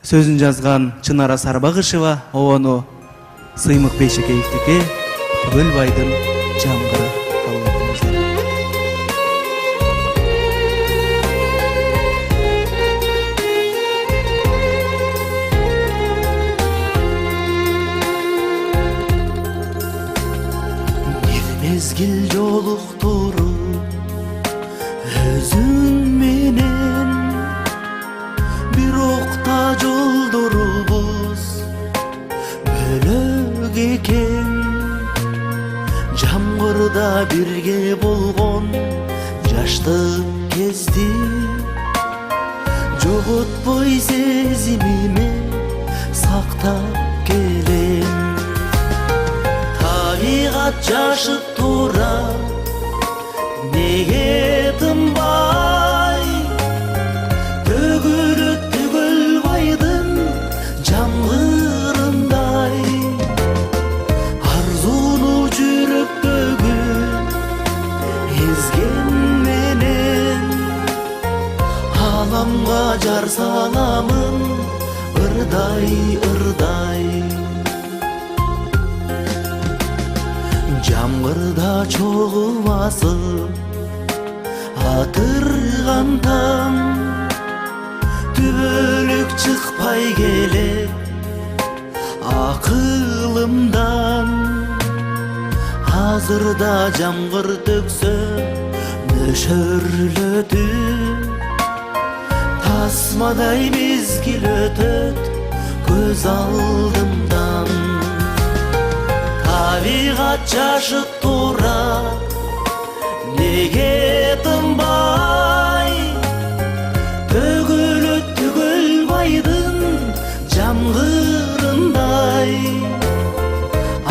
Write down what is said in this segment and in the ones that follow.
Сөзін жазған Чынара Сарбағышева, оғану Сыймық Бейшекеевтікі, Түгілбайдың Жамғыры қалуымыздар. Бір мезгіл жолықтыру өзің менен, бір оқта жолдорубуз бөлөк экен. Жамгырда бирге болгон жаштык кезди жоготпой сезимиме сактап келем. Табигат жашып тура неге тынбай, төгүлөт Түгөлбайдын жамгырындай. Арзууну жүрөктөгү эзген менен, аламга жар саламын ырдай ырдай. Жамгырда чогуу басып атырган таң, түбөлүк чыкпай келет акылымдан. Азырда жамгыр төксө нөшөрлөтүп, тасмадай мезгил өтөт көз алдымдан. Табигат жашып тура неге тынбай, төгүлөт Түгөлбайдын жамгырындай.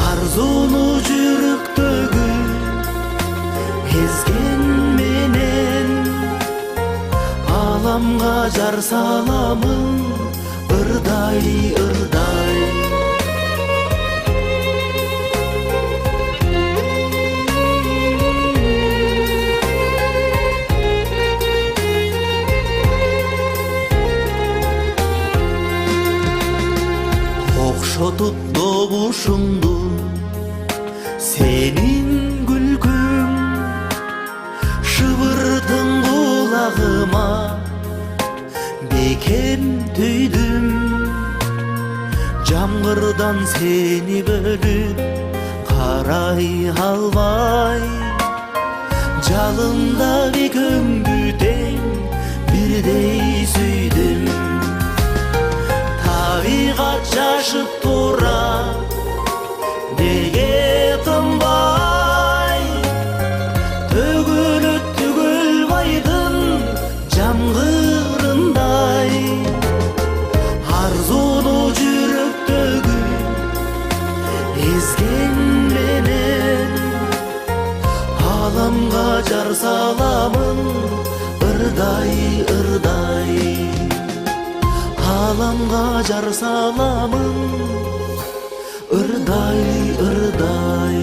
Арзууну жүрөктөгү эзген менен, аламга жар саламын ырдай ырдай. Окшотуп добушумду сенин күлкүң, шыбырдың кулагыма бекен түйдүм. Жамгырдан сени бөлүп карай албай, жалында экөөңдү тең бирдей сүйдүм. Табигат жашып тура неге тынбай, төгүлөт Түгөлбайдын жамгырындай. Арзууну жүрөктөгү эзген менен, аламга жар саламын ырдай ырдай. Аламга жар саламын ырдай ырдай.